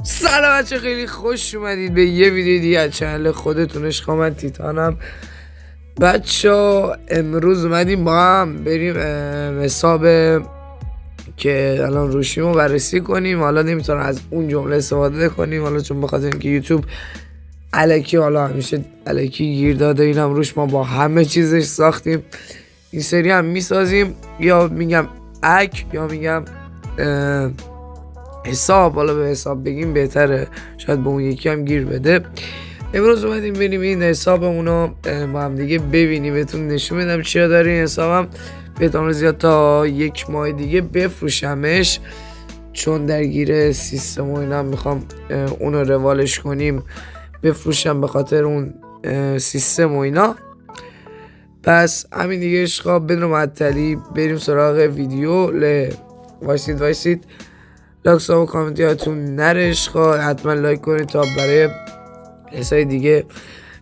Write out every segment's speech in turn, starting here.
سلام بچه، خیلی خوش اومدید به یه ویدیو دیگه از چنل خودتون. عشقا من تیتانم. بچه امروز اومدیم با هم بریم حساب که الان روشیم رو بررسی کنیم. حالا نمیتونم از اون جمله استفاده کنیم، حالا چون بخاطر اینکه یوتیوب الکی، حالا همیشه الکی گیر داده، اینم روش ما با همه چیزش ساختیم. این سری هم میسازیم، یا میگم اک یا میگم حساب. حالا به حساب بگیم بهتره، شاید به اون یکی هم گیر بده. امروز اومدیم بریم این حسابمونو با هم دیگه ببینیم، بهتون نشون بدم چیا داره این حسابم. بهتون زیاد تا 1 ماه دیگه بفروشمش، چون درگیر سیستم و اینا میخوام اونو روالش کنیم، بفروشم به خاطر اون سیستم و اینا. پس همین دیگه عشقا، بدون معطلی بریم سراغ ویدیو. وایسید لایک و کامنت یادتون نره عشقا، حتما لایک کنید تا برای حسای دیگه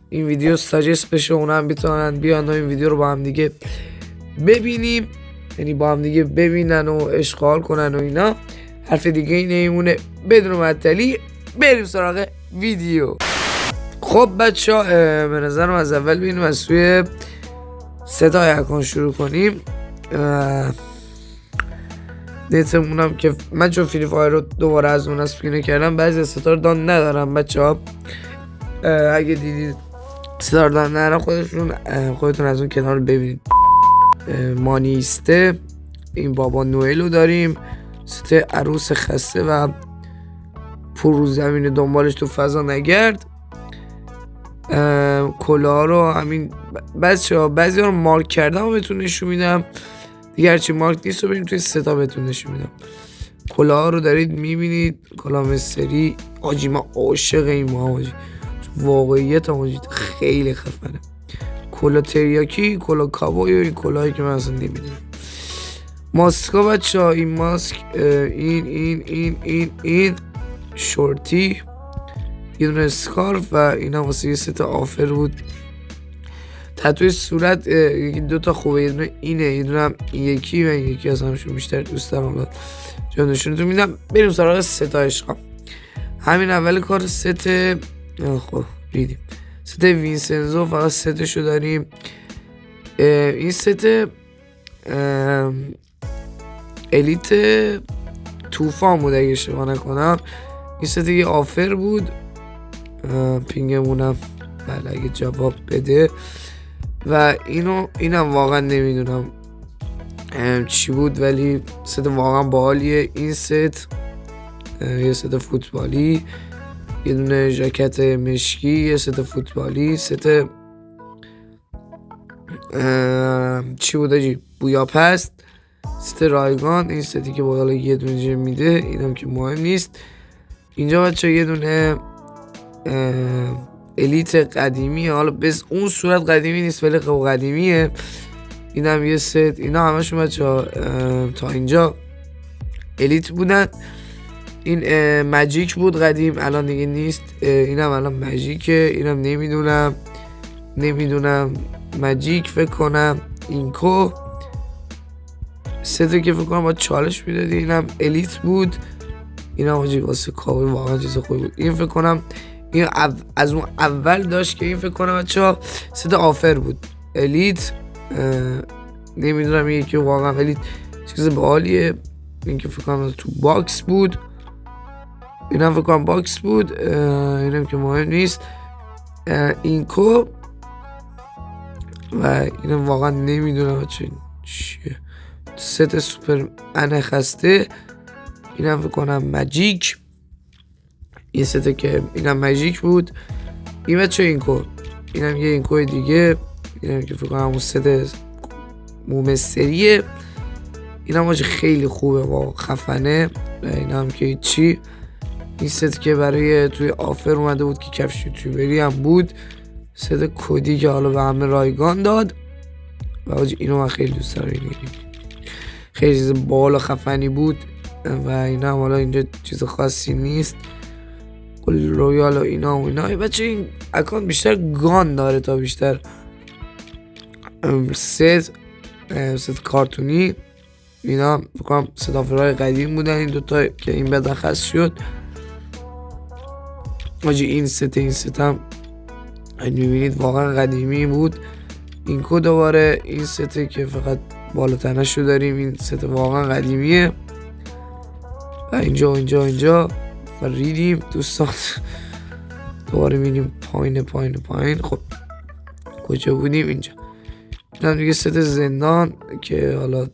این ویدیو ساجست بشه، اونم بتونن بیان و این ویدیو رو با هم دیگه ببینیم، یعنی با هم دیگه ببینن و اشغال کنن و اینا. حرف دیگه اینه ایمونه، بدون معطلی بریم سراغ ویدیو. خب بچه ها، به نظرم از اول ببینیم از سوی صدای اکان شروع کنیم. دیتمونم که من چون فری فایر رو دوباره از اون اسپینه کردم، بعضی ستار دان ندارم بچه ها. اگه دیدید ستار دان ندارم، خودتون از اون کنار ببینید. مانیسته، این بابا نوئل رو داریم، سته عروس خسته و پر زمین دنبالش تو فضا نگرد. کلاه رو همین بعضی ها رو مارک کردم و بهتون نشون میدم، دیگه هرچی مارک نیست رو بریم توی ستا بهتون نشون میدم. کلاه رو دارید میبینید، کلاه مستری. آجی من عاشق این ما آجی، واقعیت آجی خیلی خفنه. کلاه تریاکی، کلاه کابوی و این کلاهی که من اصلا نمیدونم. ماسکا بچه ها، این ماسک، این شورتی، یه دونه اسکارف و اینا واسه یه ست آفر بود. تتوی صورت دوتا خوبه، یه دونه اینه، یه دونه هم این یکی و این یکی از همشون بیشتر دوست دارم. حالا جان نشونتون میدم. بریم سراغ ستا عشقا. همین اول کار ست خب دیدیم ست وینسنزو، فقط ستشو داریم. این ست الیت توفان بود اگه اشتباه نکنم. این ست یه آفر بود، پینگمونم بله اگه جواب بده. و اینم واقعا نمیدونم چی بود، ولی ست واقعا باحالیه. این ست یه ست فوتبالی، یه دونه ژاکت مشکی، یه ست فوتبالی، ست چی بود آجی، بویاپست، ست رایگان. این ستی که بالا یه دونه جه میده، اینم که مهم نیست. اینجا بچه یه دونه الیت قدیمی، حالا بس اون صورت قدیمی نیست ولی قدیمیه. اینم یه ست. اینا همشون بچه تا اینجا الیت بودن. این ماجیک بود قدیم، الان دیگه نیست. اینم الان ماجیکه، اینم نمیدونم ماجیک فکر کنم. اینکو سته که فکر کنم با چالش میدادی. اینم الیت بود. اینم ماجیک واسه کابل واقعا چیز خوبی بود. این فکر کنم این از اون اول داشت که این فکر کنم بچه‌ها ست آفر بود الیت. نمیدونم یکی واقعا الیت چیز باحالیه. این که فکر کنم تو باکس بود، اینم فکر کنم باکس بود. اینم که مهم نیست. اینکو و اینم واقعا نمیدونم چه چیه. ست سوپر خسته، اینم فکر کنم ماجیک. این سته که اینم ماجیک بود. این بچه اینکو، اینم یه اینکو دیگه. اینم که فکر کنم اون ست مومستریه. اینم خیلی خوبه و خفنه. اینم که چی، این ست که برای توی آفر اومده بود که کفش یوتیوبری هم بود. ست کدی که حالا به همه رایگان داد و اینو من خیلی دوست دارم. خیلی چیز بالا خفنی بود و اینا هم حالا اینجا چیز خاصی نیست. رویال و اینا و اینا. بچه این اکانت بیشتر گان داره تا بیشتر ست کارتونی. اینا بکنم ست آفرهای قدیم بودن، این دوتا که این بدخص شد. حاجی این ست هم میبینید واقعا قدیمی بود. این کد دوباره این سته که فقط بالا تنش رو داریم. این ست واقعا قدیمیه. و اینجا و ریدیم دوستان. دوباره میریم پایین. خب کجا بودیم؟ اینجا. این هم دیگه ست زندان که حالا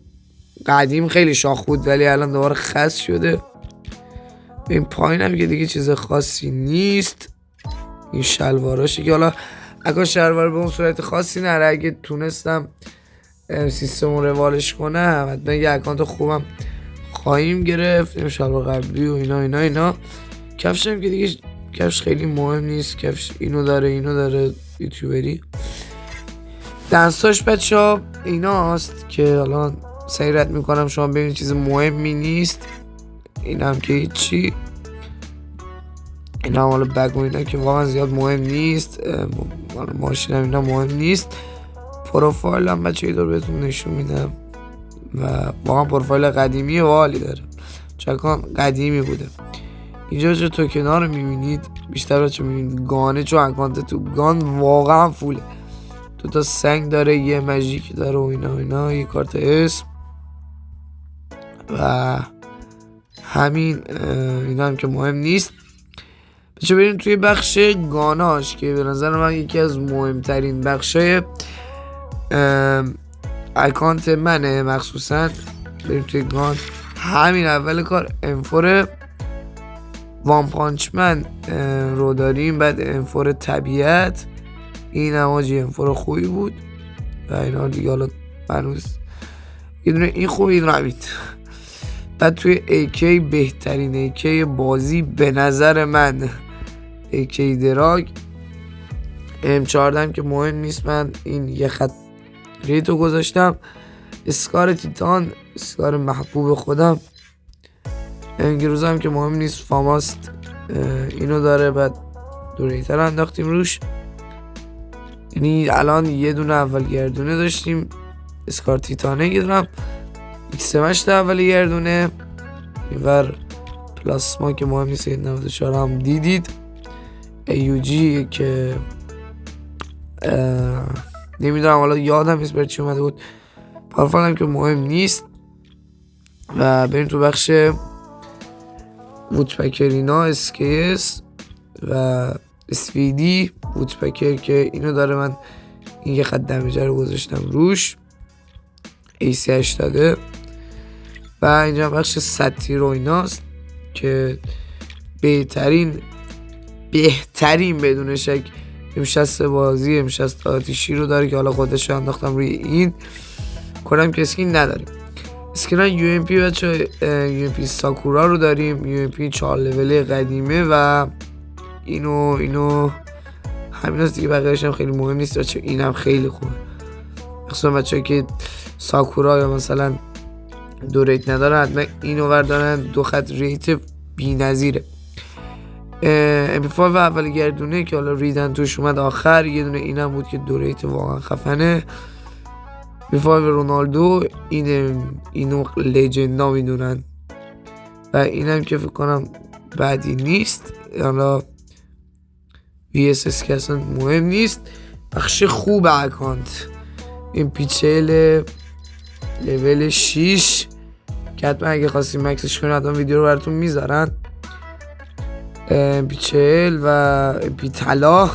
قدیم خیلی شاخ بود ولی الان دوباره خاص شده. این پایین هم که دیگه چیز خاصی نیست. این شلواراشی که حالا اگه شلوار به اون صورت خاصی نره، اگه تونستم سیستم رو روالش کنم حتما یه اکانت خوبم خواهیم گرفت. این شلوار قبلی و اینا. کفش هم که دیگه کفش خیلی مهم نیست. کفش اینو داره یوتیوبری. دنساش بچه ها اینا هست که حالا سیرت میکنم شما ببینید چیز مهمی نیست. این هم که هیچی. این هم حالا بگ و اینا که واقعا زیاد مهم نیست. ماشین هم اینا مهم نیست. پروفایل هم بچه ای دار بهتون نشون میدم و واقعا پروفایل قدیمی و حالی داره. چکان قدیمی بوده. اینجا چه تو کنار میبینید بیشتر بچه میبینید گانه، چون اکانت تو گان واقعا فوله. 2 تا سنگ داره، یه ماژیک داره و اینا یه کارت اسم و همین. اینا هم که مهم نیست. بچه بریم توی بخش گاناش که به نظر من یکی از مهمترین بخشای اکانت منه مخصوصا. بریم توی گان. همین اول کار انفور وان پانچ من رو داریم، بعد انفور طبیعت. این هم آجی انفور خوبی بود و اینا دیگه حالا منوز یه دونه این خوبی این رو بعد توی ایکی بهترین ایکی بازی به نظر من ایکی دراگ M14 که مهم نیست. من این یه خط ریتو گذاشتم. اسکار تیتان، اسکار محبوب خودم. انگروز هم که مهم نیست، فاماست اینو داره. بعد دوریتر انداختیم روش. یعنی الان یه دونه اول گردونه داشتیم اسکار تیتانه گیرم. X8 اول گردونه. اینور پلاسما که مهم نیست 94 هم دیدید. AUG که نمیدونم حالا یادم نیست برای چی اومده بود. پروفایل هم که مهم نیست. و بریم تو بخش وودپکرینا اسکیس و اسویدی وودپکر که اینو داره. من این یه خط دمیجه رو گذاشتم روش AC80 و اینجا بخش سطحی رو ایناست که بهترین بدون شک M60 بازی M60 آتیشی رو داره که حالا خودش رو انداختم روی این کنم که اسکین نداریم. اسکین ها UMP بچه UMP ساکورا رو داریم. UMP 4 لول قدیمه و اینو همین هست دیگه. بقیه‌اش هم خیلی مهم نیست بچه. این هم خیلی خوبه مخصوصا بچه که ساکورا یا مثلا 2 ریت ندارن حتما اینو وردارن. 2 خط ریت بی نظیره. MP5 اول گردونه که حالا ریدن توش اومد آخر. یه دونه اینم بود که 2 ریت واقعا خفنه. MP5 رونالدو اینو لژندا میدونن و اینم که فکر کنم بعدی نیست. حالا VSS که اصلا مهم نیست. بخش خوب اکانت MP40 لول 6 که حتما اگه خواستیم مکسش کنیم حتما ویدیو رو براتون میذارن. MP40 و MP طلا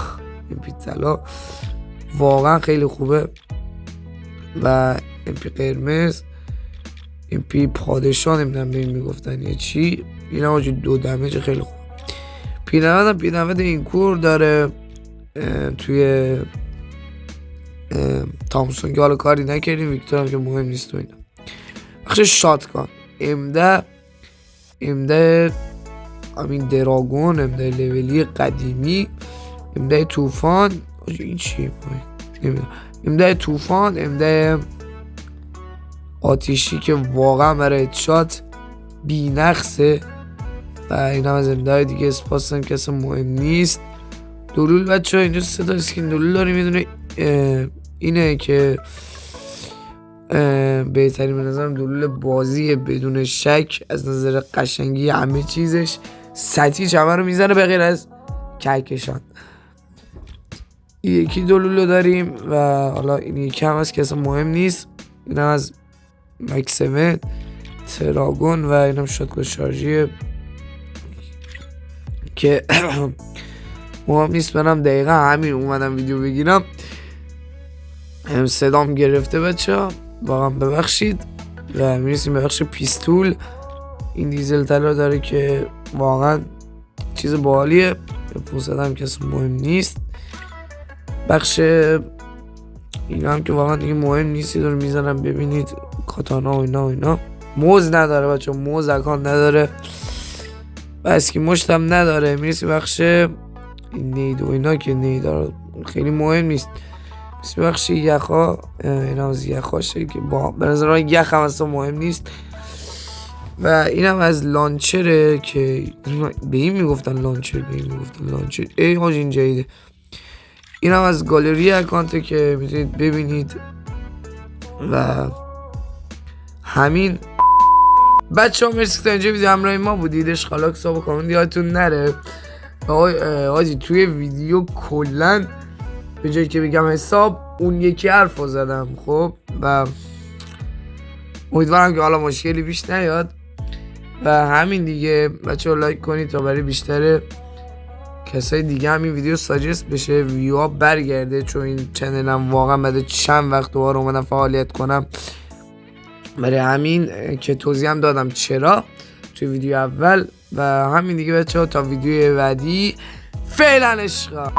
واقعا خیلی خوبه و MP قرمز MP پادشاه نمیدونم بهم میگفتن یه چی. این هم 2 دمیج خیلی خوب. P90 این کور داره توی تامسون که حالا کاری نکردیم. ویکتور هم که مهم نیست و اینا. بخش شاتگان امده همین دراگون امده لولی قدیمی. امده طوفان این چیه نمیدونم. امده طوفان امده آتیشی که واقعا برای هدشات بی نقصه و این هم از امده های دیگه اسپاس هم که اصلا مهم نیست. دلول بچه ها اینجا 3 تا اسکین دلول داریم. میدونه اینه که بهترین به نظرم دلول بازیه بدون شک از نظر قشنگی همه چیزش. سطحی همه رو میزنه به غیر از کهکشان. یکی دولولو داریم و حالا این یکی هم هست که اصلا مهم نیست. این هم از مکس 7 تراگون و این هم شاتگان شارژیه که مهم نیست. منم دقیقا همین اومدم ویدیو بگیرم. صدام گرفته بچه ها، واقعا ببخشید. و میرسیم به بخش پیستول. این دیزل طلا داره که واقعا چیز باحالیه. 500 هم کسی مهم نیست. بخش این هم که واقعا دیگه مهم نیست، داره میزنم ببینید. کاتانا و اینا موز نداره بچه، موز اکان نداره و اسکی مشت هم نداره. میرسیم بخش نید و اینا که نید داره خیلی مهم نیست. میرسیم بخش یخا. این هم از یخاشه که به نظر یخ هم اصلا مهم نیست. و این هم از لانچره که به این میگفتن لانچر، ای هاج این جایده. این هم از گالری اکانته که میتونید ببینید و همین. بچه ها مرسی که تا اینجا ویدیو همراه ما بودید. اشغالاک ساب و کامنت یادتون نره. آجی توی ویدیو کلن به جایی که بگم حساب اون یکی حرف زدم. خب و امیدوارم که حالا مشکلی پیش نیاد و همین دیگه. بچه ها لایک کنید تا برای بیشتر کسای دیگه همین ویدیو ساجست بشه، ویو ها برگرده، چون این چنلم واقعا بعد چند وقت دوباره اومدم فعالیت کنم. برای همین که توضیح هم دادم چرا توی ویدیو اول. و همین دیگه بچه ها تا ویدیو بعدی فعلا عشقا.